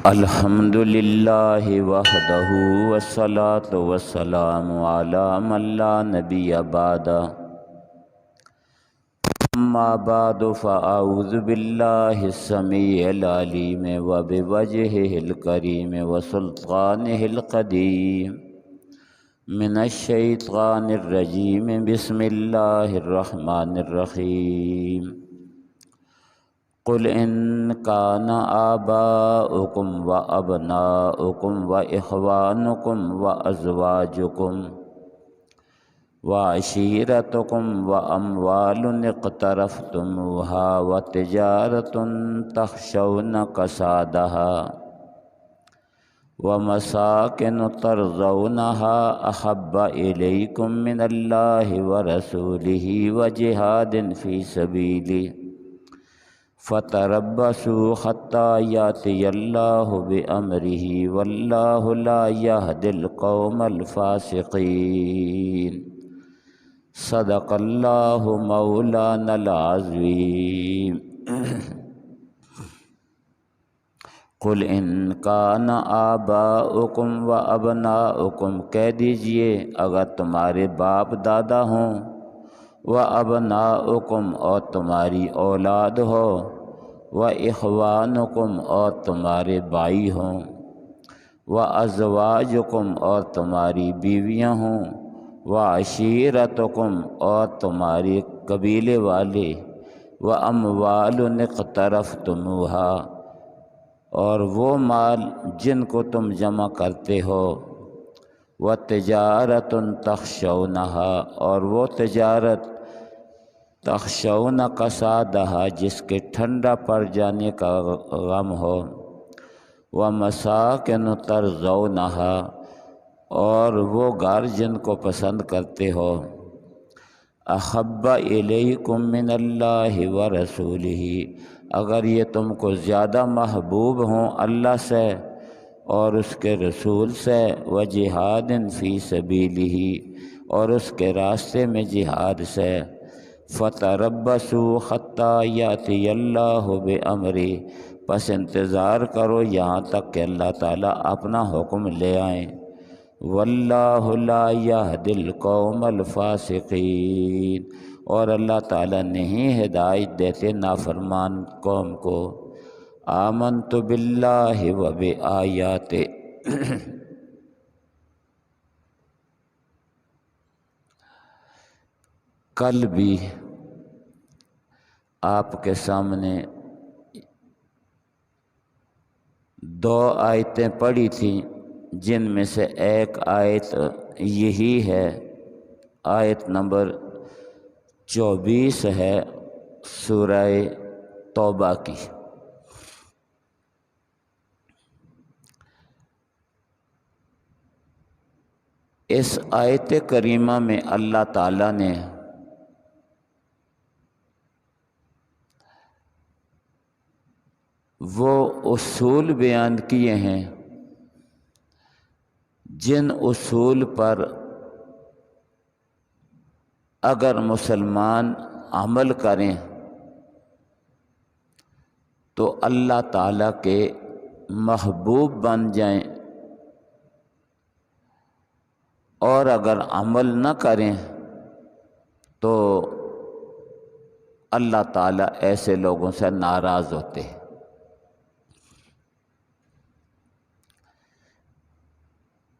الحمد للہ وحدہ والصلاة والسلام علی من لا نبی بعدہ اما بعد فاعوذ باللہ السمیع العلیم وبوجہہ الکریم وسلطانہ القدیم من الشیطان الرجیم بسم اللہ الرحمن الرحیم قل ان کان آباؤکم و ابناؤکم و اخوانکم و ازواجکم و عشیرتکم و اموال اقترفتموها و تجارت تخشون کسادها و مساکن ترضونها احب الیکم من اللہ و رسولہ و جہاد فی سبیلہ فتربصوا حتى يأتي الله بأمره والله لا يهدي القوم الفاسقين صدق الله مولانا العظيم قل ان كان آباؤكم وابناؤكم کہہ دیجئے اگر تمہارے باپ دادا ہوں وابناؤکم اور تمہاری اولاد ہو واخوانکم اور تمہارے بھائی ہوں وازواجکم اور تمہاری بیویاں ہوں وعشیرتکم اور تمہارے قبیلے والے واموال اقترفتموها اور وہ مال جن کو تم جمع کرتے ہو وتجارت تخشونها اور وہ تجارت تخشون کسادها جس کے ٹھنڈا پڑ جانے کا غم ہو ومساکن ترضونها اور وہ گھر جن کو پسند کرتے ہو احب الیکم من اللہ ورسولہ اگر یہ تم کو زیادہ محبوب ہوں اللہ سے اور اس کے رسول سے وجہاد فی سبیلہ اور اس کے راستے میں جہاد سے فتربصوا حتی یاتی اللہ بامرہ پس انتظار کرو یہاں تک کہ اللہ تعالیٰ اپنا حکم لے آئیں واللہ لا یہدی القوم الفاسقین اور اللہ تعالیٰ نہیں ہدایت دیتے نافرمان قوم کو آمنت باللہ و بآیات کل بھی آپ کے سامنے 2 آیتیں پڑھی تھیں جن میں سے ایک آیت یہی ہے آیت نمبر 24 ہے سورہ توبہ کی اس آیت کریمہ میں اللہ تعالیٰ نے وہ اصول بیان کیے ہیں جن اصول پر اگر مسلمان عمل کریں تو اللہ تعالیٰ کے محبوب بن جائیں اور اگر عمل نہ کریں تو اللہ تعالیٰ ایسے لوگوں سے ناراض ہوتے ہیں۔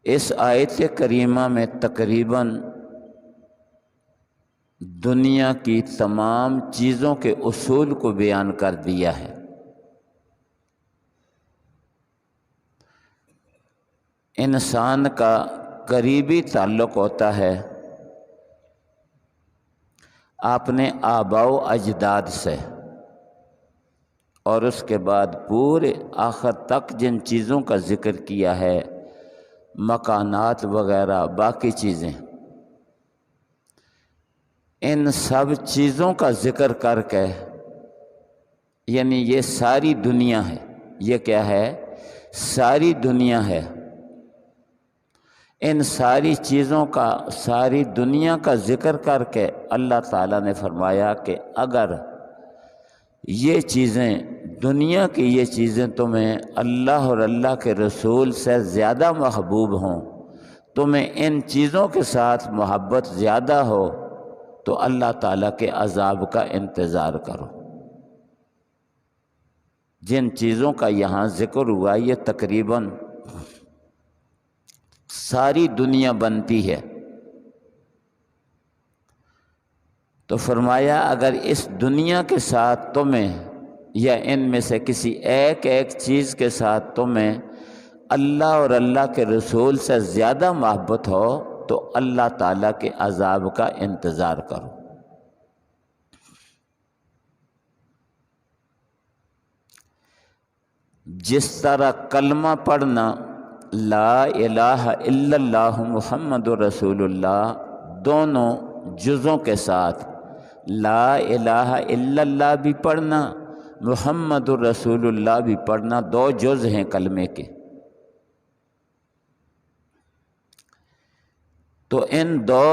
اس آیت کریمہ میں تقریباً دنیا کی تمام چیزوں کے اصول کو بیان کر دیا ہے۔ انسان کا قریبی تعلق ہوتا ہے اپنے آباء و اجداد سے، اور اس کے بعد پورے آخر تک جن چیزوں کا ذکر کیا ہے مکانات وغیرہ باقی چیزیں، ان سب چیزوں کا ذکر کر کے یعنی یہ ساری دنیا ہے، یہ کیا ہے؟ ساری دنیا ہے۔ ان ساری چیزوں کا ساری دنیا کا ذکر کر کے اللہ تعالیٰ نے فرمایا کہ اگر یہ چیزیں دنیا کی یہ چیزیں تمہیں اللہ اور اللہ کے رسول سے زیادہ محبوب ہوں، تمہیں ان چیزوں کے ساتھ محبت زیادہ ہو، تو اللہ تعالیٰ کے عذاب کا انتظار کرو۔ جن چیزوں کا یہاں ذکر ہوا یہ تقریباً ساری دنیا بنتی ہے۔ تو فرمایا اگر اس دنیا کے ساتھ تمہیں یا ان میں سے کسی ایک چیز کے ساتھ تمہیں اللہ اور اللہ کے رسول سے زیادہ محبت ہو تو اللہ تعالیٰ کے عذاب کا انتظار کرو۔ جس طرح کلمہ پڑھنا لا الہ الا اللہ محمد رسول اللہ دونوں جزوں کے ساتھ، لا الہ الا اللہ بھی پڑھنا، محمد رسول اللہ بھی پڑھنا، دو جز ہیں کلمے کے، تو ان دو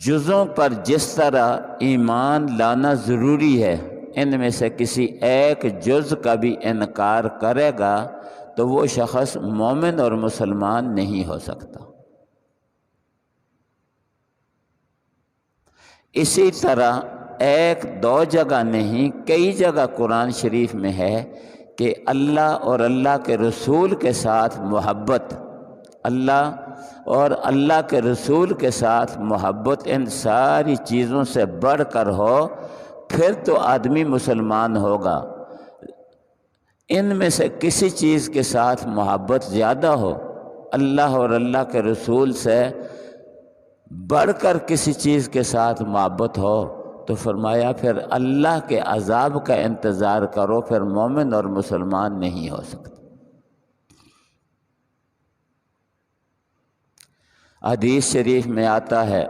جزوں پر جس طرح ایمان لانا ضروری ہے، ان میں سے کسی ایک جز کا بھی انکار کرے گا تو وہ شخص مومن اور مسلمان نہیں ہو سکتا۔ اسی طرح ایک دو جگہ نہیں، کئی جگہ قرآن شریف میں ہے کہ اللہ اور اللہ کے رسول کے ساتھ محبت، اللہ اور اللہ کے رسول کے ساتھ محبت ان ساری چیزوں سے بڑھ کر ہو، پھر تو آدمی مسلمان ہوگا۔ ان میں سے کسی چیز کے ساتھ محبت زیادہ ہو، اللہ اور اللہ کے رسول سے بڑھ کر کسی چیز کے ساتھ محبت ہو، تو فرمایا پھر اللہ کے عذاب کا انتظار کرو، پھر مومن اور مسلمان نہیں ہو سکتے۔ حدیث شریف میں آتا ہے،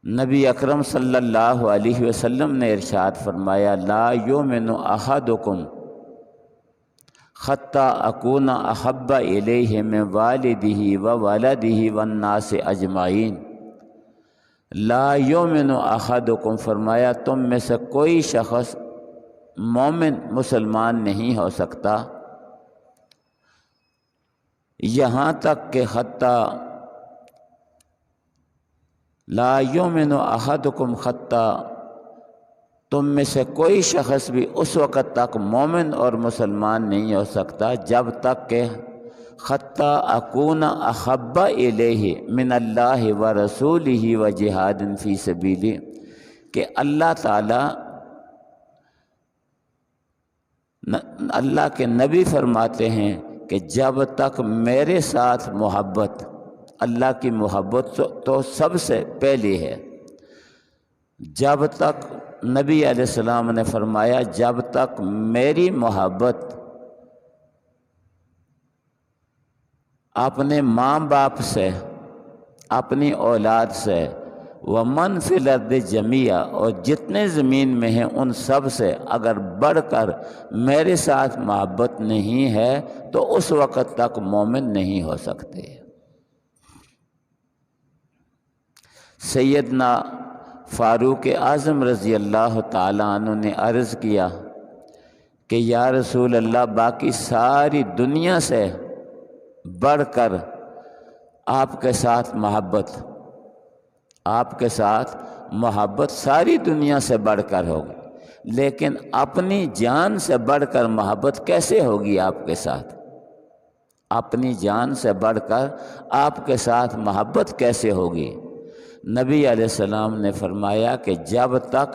نبی اکرم صلی اللہ علیہ وسلم نے ارشاد فرمایا، لا یؤمن احدکم حتی اکون احب الیہ من والدہ وولدہ والناس اجمعین۔ لا یؤمن احدکم، فرمایا تم میں سے کوئی شخص مومن مسلمان نہیں ہو سکتا یہاں تک کہ حتی لا یؤمن احدکم حتی، تم میں سے کوئی شخص بھی اس وقت تک مومن اور مسلمان نہیں ہو سکتا جب تک کہ حتی اکون احب الیہ من اللہ ورسولہ وجہاد فی سبیلہ، کہ اللہ تعالی، اللہ کے نبی فرماتے ہیں کہ جب تک میرے ساتھ محبت، اللہ کی محبت تو سب سے پہلی ہے، جب تک نبی علیہ السلام نے فرمایا جب تک میری محبت اپنے ماں باپ سے، اپنی اولاد سے، ومن فی الارض جمیعا، اور جتنے زمین میں ہیں ان سب سے اگر بڑھ کر میرے ساتھ محبت نہیں ہے تو اس وقت تک مومن نہیں ہو سکتے۔ سیدنا فاروق اعظم رضی اللہ تعالیٰ عنہ نے عرض کیا کہ یا رسول اللہ، باقی ساری دنیا سے بڑھ کر آپ کے ساتھ محبت، آپ کے ساتھ محبت ساری دنیا سے بڑھ کر ہوگی، لیکن اپنی جان سے بڑھ کر محبت کیسے ہوگی آپ کے ساتھ؟ اپنی جان سے بڑھ کر آپ کے ساتھ محبت کیسے ہوگی؟ نبی علیہ السلام نے فرمایا کہ جب تک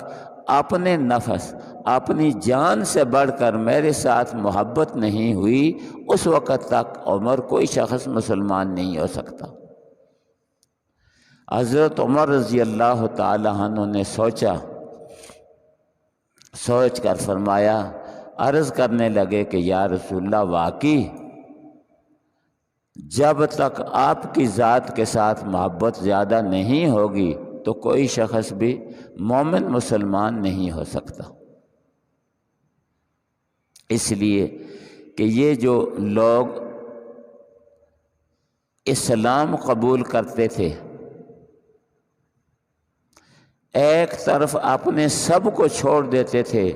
اپنے نفس، اپنی جان سے بڑھ کر میرے ساتھ محبت نہیں ہوئی، اس وقت تک عمر کوئی شخص مسلمان نہیں ہو سکتا۔ حضرت عمر رضی اللہ تعالی عنہ نے سوچ کر فرمایا، عرض کرنے لگے کہ یا رسول اللہ، واقعی جب تک آپ کی ذات کے ساتھ محبت زیادہ نہیں ہوگی تو کوئی شخص بھی مومن مسلمان نہیں ہو سکتا۔ اس لیے کہ یہ جو لوگ اسلام قبول کرتے تھے، ایک طرف اپنے سب کو چھوڑ دیتے تھے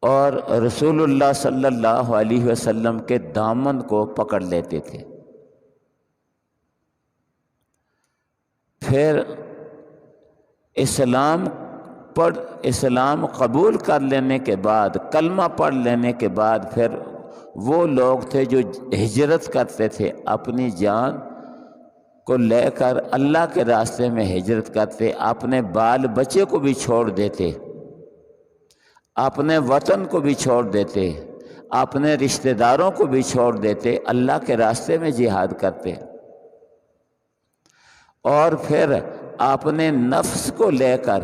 اور رسول اللہ صلی اللہ علیہ وسلم کے دامن کو پکڑ لیتے تھے۔ پھر اسلام قبول کر لینے کے بعد، کلمہ پڑھ لینے کے بعد، پھر وہ لوگ تھے جو ہجرت کرتے تھے، اپنی جان کو لے کر اللہ کے راستے میں ہجرت کرتے، اپنے بال بچے کو بھی چھوڑ دیتے، اپنے وطن کو بھی چھوڑ دیتے، اپنے رشتہ داروں کو بھی چھوڑ دیتے، اللہ کے راستے میں جہاد کرتے، اور پھر اپنے نفس کو لے کر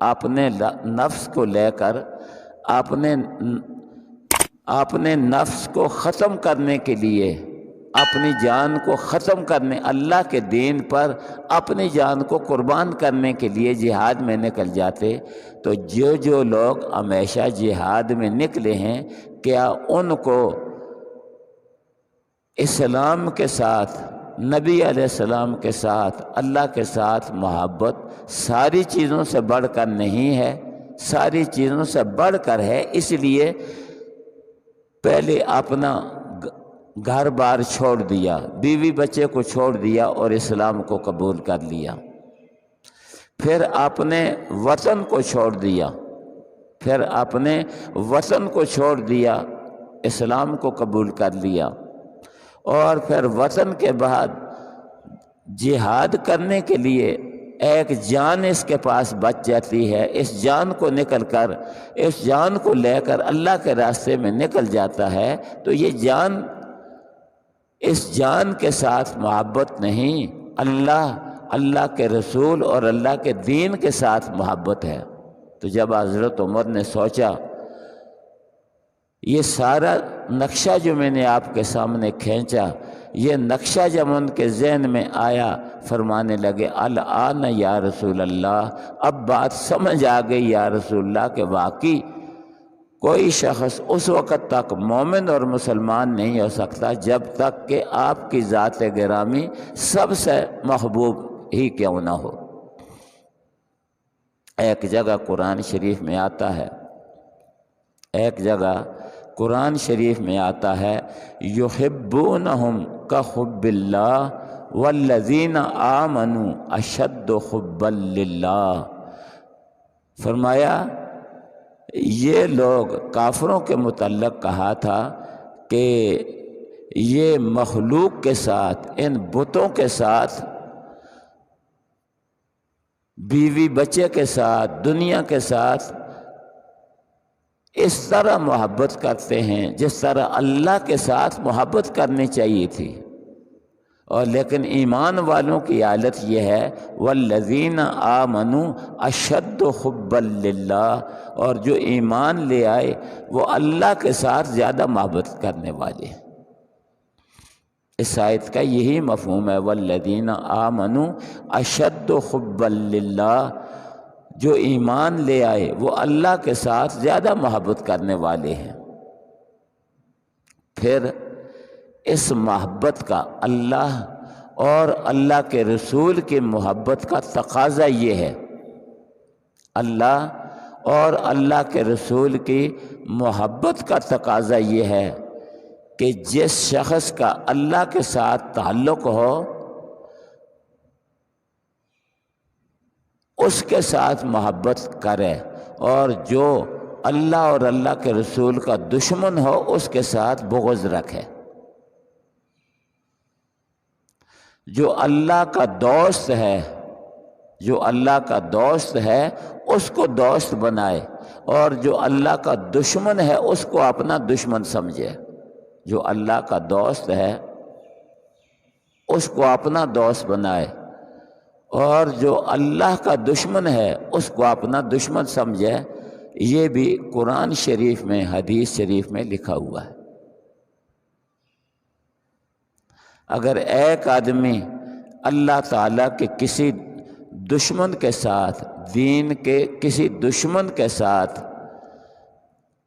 اپنے نفس کو ختم کرنے کے لیے، اپنی جان کو ختم کرنے، اللہ کے دین پر اپنی جان کو قربان کرنے کے لیے جہاد میں نکل جاتے۔ تو جو لوگ ہمیشہ جہاد میں نکلے ہیں، کیا ان کو اسلام کے ساتھ، نبی علیہ السلام کے ساتھ، اللہ کے ساتھ محبت ساری چیزوں سے بڑھ کر نہیں ہے؟ ساری چیزوں سے بڑھ کر ہے۔ اس لیے پہلے اپنا گھر بار چھوڑ دیا، بیوی بچے کو چھوڑ دیا اور اسلام کو قبول کر لیا، پھر اپنے وطن کو چھوڑ دیا، اسلام کو قبول کر لیا، اور پھر وطن کے بعد جہاد کرنے کے لیے ایک جان اس کے پاس بچ جاتی ہے، اس جان کو لے کر اللہ کے راستے میں نکل جاتا ہے، تو یہ جان، اس جان کے ساتھ محبت نہیں، اللہ کے رسول اور اللہ کے دین کے ساتھ محبت ہے۔ تو جب حضرت عمر نے سوچا، یہ سارا نقشہ جو میں نے آپ کے سامنے کھینچا، یہ نقشہ جب ان کے ذہن میں آیا، فرمانے لگے الآن یا رسول اللہ، اب بات سمجھ آ گئی یا رسول اللہ کہ واقعی کوئی شخص اس وقت تک مومن اور مسلمان نہیں ہو سکتا جب تک کہ آپ کی ذات گرامی سب سے محبوب ہی کیوں نہ ہو۔ ایک جگہ قرآن شریف میں آتا ہے یحبونہم کحب اللہ والذین آمنوا اشد حبا للہ۔ فرمایا یہ لوگ، کافروں کے متعلق کہا تھا کہ یہ مخلوق کے ساتھ، ان بتوں کے ساتھ، بیوی بچے کے ساتھ، دنیا کے ساتھ اس طرح محبت کرتے ہیں جس طرح اللہ کے ساتھ محبت کرنی چاہیے تھی۔ اور لیکن ایمان والوں کی حالت یہ ہے والذین آمنوا اشد حبا للہ، اور جو ایمان لے آئے وہ اللہ کے ساتھ زیادہ محبت کرنے والے ہیں۔ اس آیت کا یہی مفہوم ہے، والذین آمنوا اشد حبا للہ، جو ایمان لے آئے وہ اللہ کے ساتھ زیادہ محبت کرنے والے ہیں۔ پھر اس محبت کا، اللہ اور اللہ کے رسول کی محبت کا تقاضا یہ ہے، اللہ اور اللہ کے رسول کی محبت کا تقاضا یہ ہے کہ جس شخص کا اللہ کے ساتھ تعلق ہو اس کے ساتھ محبت کرے، اور جو اللہ اور اللہ کے رسول کا دشمن ہو اس کے ساتھ بغض رکھے۔ جو اللہ کا دوست ہے اس کو دوست بنائے، اور جو اللہ کا دشمن ہے اس کو اپنا دشمن سمجھے۔ جو اللہ کا دوست ہے اس کو اپنا دوست بنائے، اور جو اللہ کا دشمن ہے اس کو اپنا دشمن سمجھے۔ یہ بھی قرآن شریف میں، حدیث شریف میں لکھا ہوا ہے۔ اگر ایک آدمی اللہ تعالیٰ کے کسی دشمن کے ساتھ، دین کے کسی دشمن کے ساتھ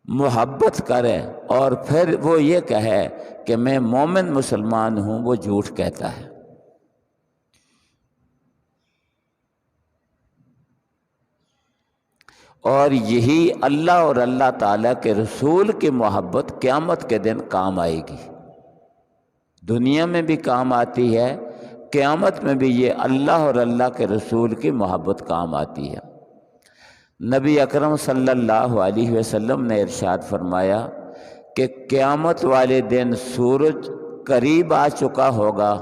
محبت کرے اور پھر وہ یہ کہے کہ میں مومن مسلمان ہوں، وہ جھوٹ کہتا ہے۔ اور یہی اللہ اور اللہ تعالیٰ کے رسول کی محبت قیامت کے دن کام آئے گی۔ دنیا میں بھی کام آتی ہے، قیامت میں بھی یہ اللہ اور اللہ کے رسول کی محبت کام آتی ہے۔ نبی اکرم صلی اللہ علیہ وسلم نے ارشاد فرمایا کہ قیامت والے دن سورج قریب آ چکا ہوگا،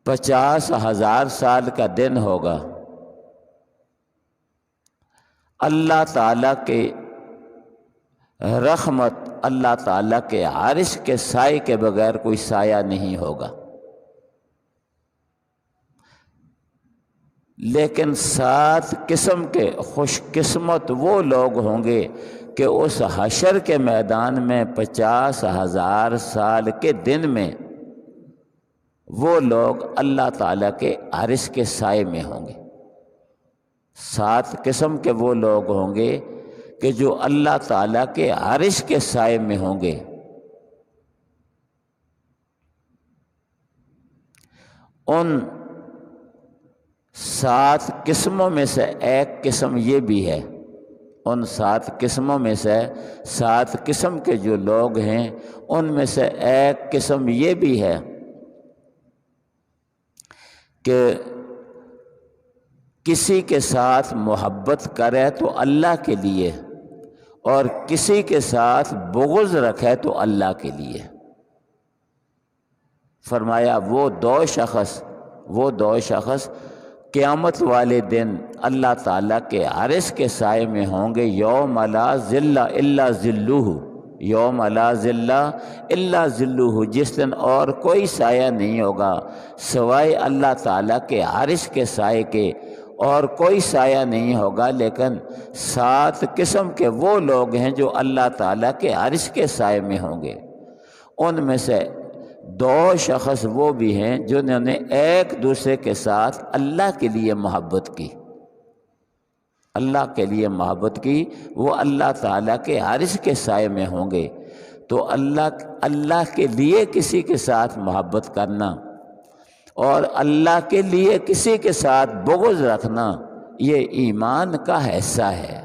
50,000 سال کا دن ہوگا۔ اللہ تعالیٰ کے رحمت، اللہ تعالیٰ کے عرش کے سائے کے بغیر کوئی سایہ نہیں ہوگا۔ لیکن 7 قسم کے خوش قسمت وہ لوگ ہوں گے کہ اس حشر کے میدان میں 50,000 سال کے دن میں وہ لوگ اللہ تعالیٰ کے عرش کے سائے میں ہوں گے۔ 7 قسم کے وہ لوگ ہوں گے کہ جو اللہ تعالیٰ کے عرش کے سائے میں ہوں گے۔ ان 7 قسموں میں سے ایک قسم یہ بھی ہے، ان 7 قسموں میں سے 7 قسم کے جو لوگ ہیں ان میں سے ایک قسم یہ بھی ہے کہ کسی کے ساتھ محبت کرے تو اللہ کے لیے، اور کسی کے ساتھ بغض رکھے تو اللہ کے لیے۔ فرمایا وہ دو شخص قیامت والے دن اللہ تعالیٰ کے عرش کے سائے میں ہوں گے، یوم لا ظل الا ظلہ، یوم لا ظل الا ظلہ، جس دن اور کوئی سایہ نہیں ہوگا سوائے اللہ تعالیٰ کے عرش کے سائے کے، اور کوئی سایہ نہیں ہوگا۔ لیکن 7 قسم کے وہ لوگ ہیں جو اللہ تعالیٰ کے عرش کے سائے میں ہوں گے۔ ان میں سے 2 شخص وہ بھی ہیں جنہوں نے ایک دوسرے کے ساتھ اللہ کے لیے محبت کی، اللہ کے لیے محبت کی، وہ اللہ تعالیٰ کے عرش کے سائے میں ہوں گے۔ تو اللہ کے لیے کسی کے ساتھ محبت کرنا اور اللہ کے لیے کسی کے ساتھ بغض رکھنا، یہ ایمان کا حصہ ہے۔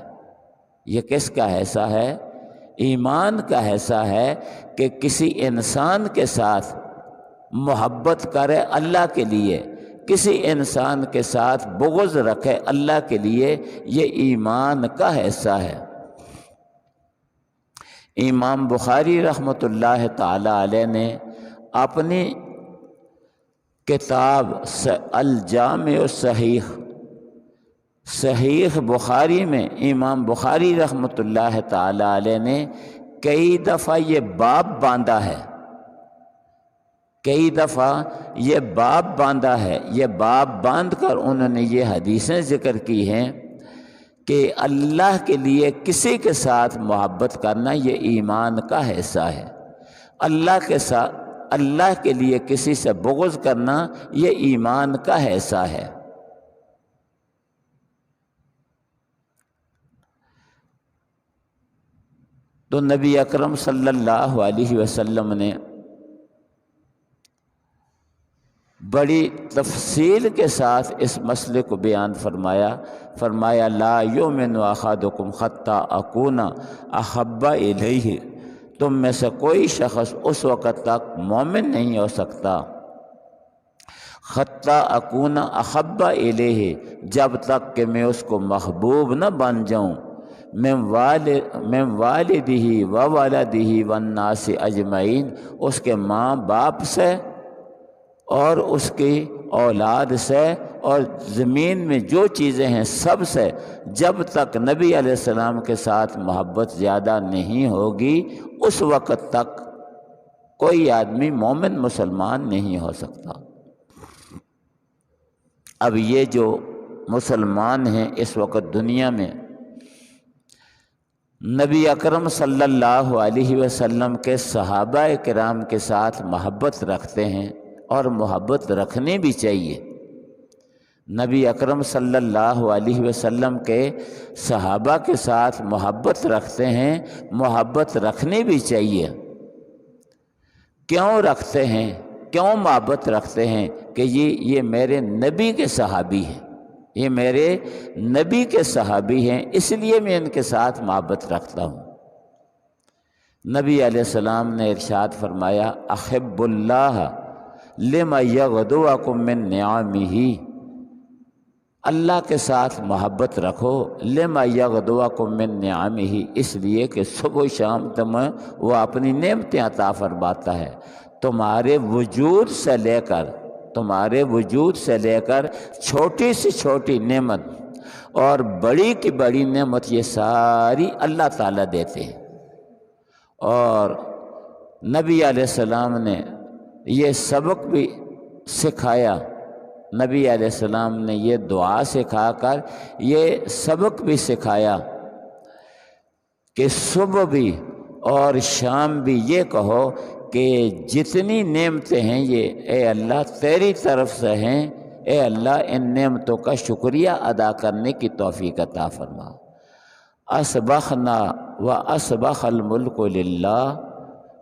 یہ کس کا حصہ ہے؟ ایمان کا حصہ ہے کہ کسی انسان کے ساتھ محبت کرے اللہ کے لیے، کسی انسان کے ساتھ بغض رکھے اللہ کے لیے، یہ ایمان کا حصہ ہے۔ امام بخاری رحمۃ اللہ تعالی علیہ نے اپنی کتاب الجامع الصحیح، صحیح بخاری میں امام بخاری رحمۃ اللہ تعالی علیہ نے کئی دفعہ یہ باب باندھا ہے، کئی دفعہ یہ باب باندھا ہے۔ یہ باب باندھ کر انہوں نے یہ حدیثیں ذکر کی ہیں کہ اللہ کے لیے کسی کے ساتھ محبت کرنا یہ ایمان کا حصہ ہے، اللہ کے لیے کسی سے بغض کرنا یہ ایمان کا حصہ ہے۔ تو نبی اکرم صلی اللہ علیہ وسلم نے بڑی تفصیل کے ساتھ اس مسئلے کو بیان فرمایا لا یؤمن احدکم حتی اکون احب الیہ، تم میں سے کوئی شخص اس وقت تک مومن نہیں ہو سکتا حتی اکون احب الیہ، جب تک کہ میں اس کو محبوب نہ بن جاؤں، من والدہ و ولدہ والناس اجمعین، اس کے ماں باپ سے اور اس کی اولاد سے اور زمین میں جو چیزیں ہیں سب سے، جب تک نبی علیہ السلام کے ساتھ محبت زیادہ نہیں ہوگی اس وقت تک کوئی آدمی مومن مسلمان نہیں ہو سکتا۔ اب یہ جو مسلمان ہیں اس وقت دنیا میں نبی اکرم صلی اللہ علیہ وسلم کے صحابہ کرام کے ساتھ محبت رکھتے ہیں، اور محبت رکھنی بھی چاہیے۔ نبی اکرم صلی اللہ علیہ وسلم کے صحابہ کے ساتھ محبت رکھتے ہیں، محبت رکھنی بھی چاہیے۔ کیوں رکھتے ہیں؟ کیوں محبت رکھتے ہیں؟ کہ یہ میرے نبی کے صحابی ہیں، یہ میرے نبی کے صحابی ہیں، اس لیے میں ان کے ساتھ محبت رکھتا ہوں۔ نبی علیہ السلام نے ارشاد فرمایا احب اللہ لما یغدوکم من نعمہ، اللہ کے ساتھ محبت رکھو لما یغدوکم من نعمہ، اس لیے کہ صبح و شام تمہیں وہ اپنی نعمتیں عطا فرماتا ہے، تمہارے وجود سے لے کر چھوٹی سے چھوٹی نعمت اور بڑی کی بڑی نعمت یہ ساری اللہ تعالیٰ دیتے ہیں۔ اور نبی علیہ السلام نے یہ سبق بھی سکھایا، نبی علیہ السلام نے یہ دعا سکھا کر یہ سبق بھی سکھایا کہ صبح بھی اور شام بھی یہ کہو کہ جتنی نعمتیں ہیں یہ اے اللہ تیری طرف سے ہیں، اے اللہ ان نعمتوں کا شکریہ ادا کرنے کی توفیق عطا فرما۔ اصبحنا و اصبح الملک للہ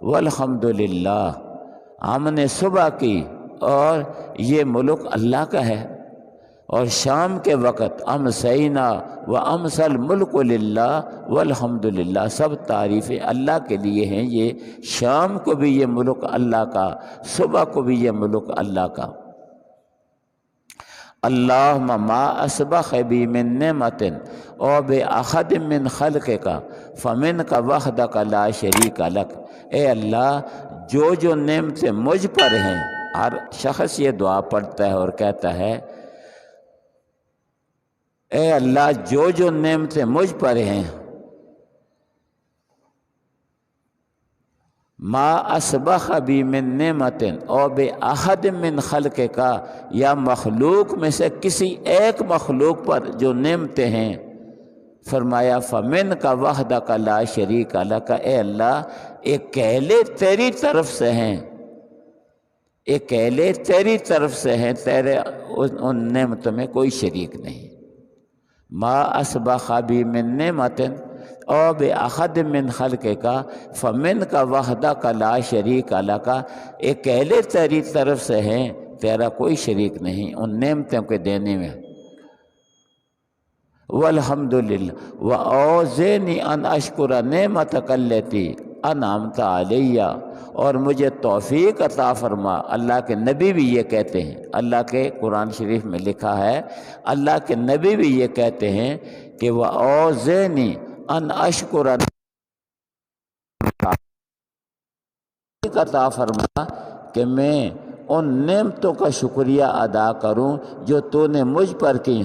والحمد للہ، ہم نے صبح کی اور یہ ملک اللہ کا ہے، اور شام کے وقت امسینا و امسی الملک للہ والحمد للہ، سب تعریفیں اللہ کے لیے ہیں، یہ شام کو بھی یہ ملک اللہ کا، صبح کو بھی یہ ملک اللہ کا۔ اللہم ما اصبح بی من نعمت او باحد من خلقک فمنک وحدک لا شریک لک، اے اللہ جو نعمتیں مجھ پر ہیں، ہر شخص یہ دعا پڑھتا ہے اور کہتا ہے اے اللہ جو نعمتیں مجھ پر ہیں، ما اصبح بی من نعمت او باحد من خلقک، یا مخلوق میں سے کسی ایک مخلوق پر جو نعمتیں ہیں، فرمایا فمنک وحدک لا شریک لک، اے اللہ اکیلے تیری طرف سے ہیں، اکیلے تیری طرف سے ہیں، تیرے ان نعمتوں میں کوئی شریک نہیں۔ ما اصبح بی من نعمت او باحد من خلقک فمنک وحدک لا شریک لک، اکیلے تیری طرف سے ہیں، تیرا کوئی شریک نہیں ان نعمتوں کے دینے میں۔ والحمدللہ واوزعنی ان اشکر نعمتک التی انعمت علی، اور مجھے توفیق عطا فرما۔ اللہ کے نبی بھی یہ کہتے ہیں، اللہ کے قرآن شریف میں لکھا ہے، اللہ کے نبی بھی یہ کہتے ہیں کہ واوزعنی ان اشکر عطا فرما کہ میں ان نعمتوں کا شکریہ ادا کروں جو تو نے مجھ پر کی،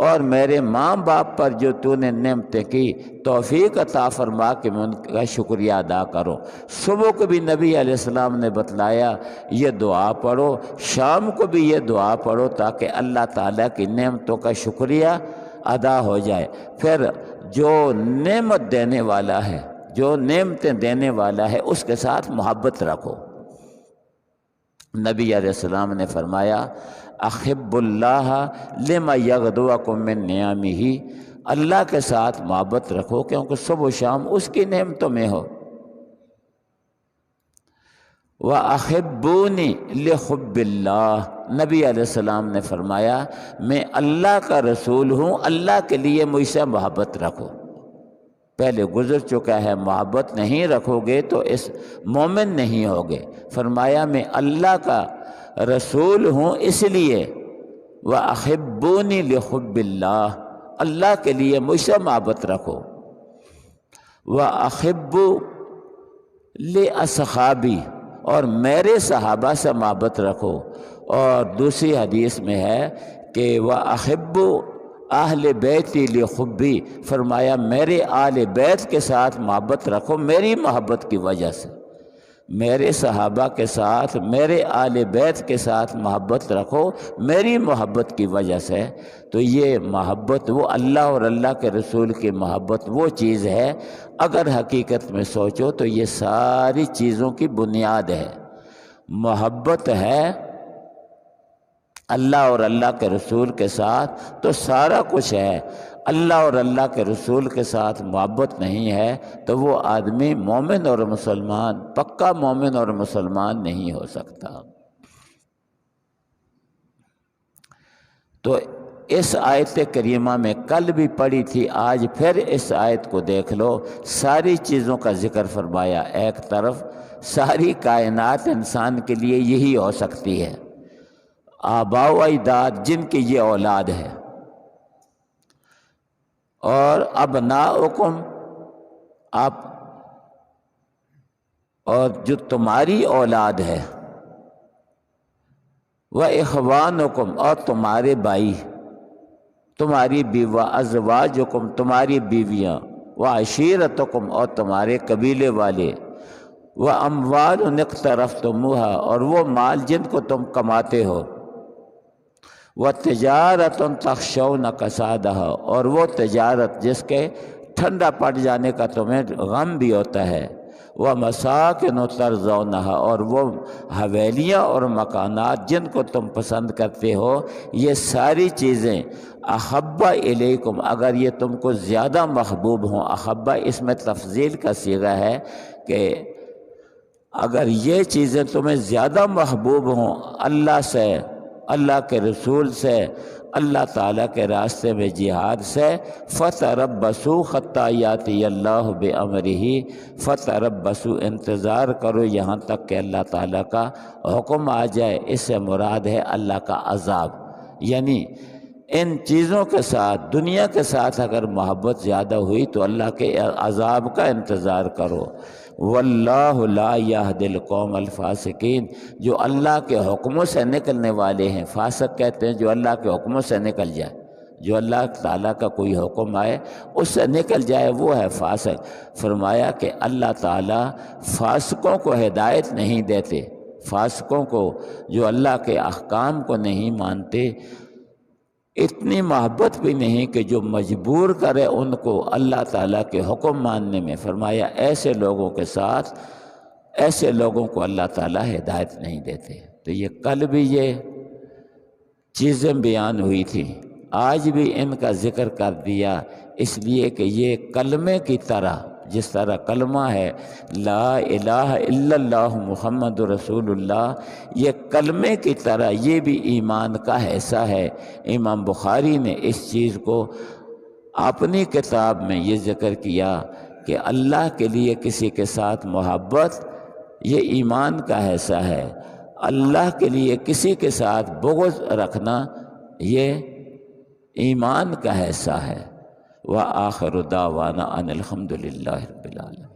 اور میرے ماں باپ پر جو تو نے نعمتیں کی، توفیق عطا فرما کہ میں ان کا شکریہ ادا کروں۔ صبح کو بھی نبی علیہ السلام نے بتلایا یہ دعا پڑھو، شام کو بھی یہ دعا پڑھو، تاکہ اللہ تعالیٰ کی نعمتوں کا شکریہ ادا ہو جائے۔ پھر جو نعمت دینے والا ہے، جو نعمتیں دینے والا ہے، اس کے ساتھ محبت رکھو۔ نبی علیہ السلام نے فرمایا احب اللہ لما یغدوکم من نعمہ، اللہ کے ساتھ محبت رکھو کیونکہ صبح و شام اس کی نعمتوں میں ہو۔ وَأَحِبُّونِي لِحُبِّ اللَّهِ، نبی علیہ السلام نے فرمایا میں اللہ کا رسول ہوں، اللہ کے لیے مجھ سے محبت رکھو۔ پہلے گزر چکا ہے، محبت نہیں رکھو گے تو اس مومن نہیں ہوگے۔ فرمایا میں اللہ کا رسول ہوں اس لیے، وَأَحِبُّونِي لِحُبِّ اللَّهِ، اللہ کے لیے مجھ سے محبت رکھو۔ وَأَحِبُّ لِأَصْحَابِي، اور میرے صحابہ سے محبت رکھو۔ اور دوسری حدیث میں ہے کہ وَأَحِبُّ اہل بیتی لِحُبِّی، فرمایا میرے آل بیت کے ساتھ محبت رکھو میری محبت کی وجہ سے، میرے صحابہ کے ساتھ، میرے آل بیت کے ساتھ محبت رکھو میری محبت کی وجہ سے۔ تو یہ محبت، وہ اللہ اور اللہ کے رسول کی محبت وہ چیز ہے، اگر حقیقت میں سوچو تو یہ ساری چیزوں کی بنیاد ہے۔ محبت ہے اللہ اور اللہ کے رسول کے ساتھ تو سارا کچھ ہے، اللہ اور اللہ کے رسول کے ساتھ محبت نہیں ہے تو وہ آدمی مومن اور مسلمان، پکا مومن اور مسلمان نہیں ہو سکتا۔ تو اس آیت کریمہ میں کل بھی پڑھی تھی، آج پھر اس آیت کو دیکھ لو، ساری چیزوں کا ذکر فرمایا۔ ایک طرف ساری کائنات انسان کے لیے یہی ہو سکتی ہے، آباء و اجداد جن کی یہ اولاد ہے، اور ابناؤکم آپ، اور جو تمہاری اولاد ہے، وَإِخْوَانُكُمْ اور تمہارے بھائی، تمہاری بیوہ، ازواجکم تمہاری بیویاں، وعشیرتکم اور تمہارے قبیلے والے، واموال اقترفتموها اور وہ مال جن کو تم کماتے ہو، وتجارت تخشون کسادہا اور وہ تجارت جس کے ٹھنڈا پڑ جانے کا تمہیں غم بھی ہوتا ہے، ومساکن ترضونہا اور وہ حویلیاں اور مکانات جن کو تم پسند کرتے ہو، یہ ساری چیزیں احب الیکم اگر یہ تم کو زیادہ محبوب ہوں، احب اس میں تفضیل کا صیغہ ہے کہ اگر یہ چیزیں تمہیں زیادہ محبوب ہوں اللہ سے، اللہ کے رسول سے، اللہ تعالیٰ کے راستے میں جہاد سے، فَتَرَبَّصُوا حَتَّىٰ يَأْتِيَ اللَّهُ بِأَمْرِهِ فَتَرَبَّصُوا انتظار کرو یہاں تک کہ اللہ تعالیٰ کا حکم آ جائے۔ اس سے مراد ہے اللہ کا عذاب، یعنی ان چیزوں کے ساتھ، دنیا کے ساتھ اگر محبت زیادہ ہوئی تو اللہ کے عذاب کا انتظار کرو۔ واللہ لا یہدی القوم الفاسقین جو اللہ کے حکموں سے نکلنے والے ہیں، فاسق کہتے ہیں جو اللہ کے حکموں سے نکل جائے، جو اللہ تعالیٰ کا کوئی حکم آئے اس سے نکل جائے وہ ہے فاسق۔ فرمایا کہ اللہ تعالیٰ فاسقوں کو ہدایت نہیں دیتے، فاسقوں کو جو اللہ کے احکام کو نہیں مانتے اتنی محبت بھی نہیں کہ جو مجبور کرے ان کو اللہ تعالیٰ کے حکم ماننے میں۔ فرمایا ایسے لوگوں کے ساتھ، ایسے لوگوں کو اللہ تعالیٰ ہدایت نہیں دیتے۔ تو یہ کل بھی یہ چیزیں بیان ہوئی تھی، آج بھی ان کا ذکر کر دیا، اس لیے کہ یہ کلمے کی طرح، جس طرح کلمہ ہے لا الہ الا اللہ محمد رسول اللہ، یہ کلمے کی طرح یہ بھی ایمان کا حصہ ہے۔ امام بخاری نے اس چیز کو اپنی کتاب میں یہ ذکر کیا کہ اللہ کے لیے کسی کے ساتھ محبت یہ ایمان کا حصہ ہے، اللہ کے لیے کسی کے ساتھ بغض رکھنا یہ ایمان کا حصہ ہے۔ وآخر دعوانا ان الحمد للہ رب العالمین۔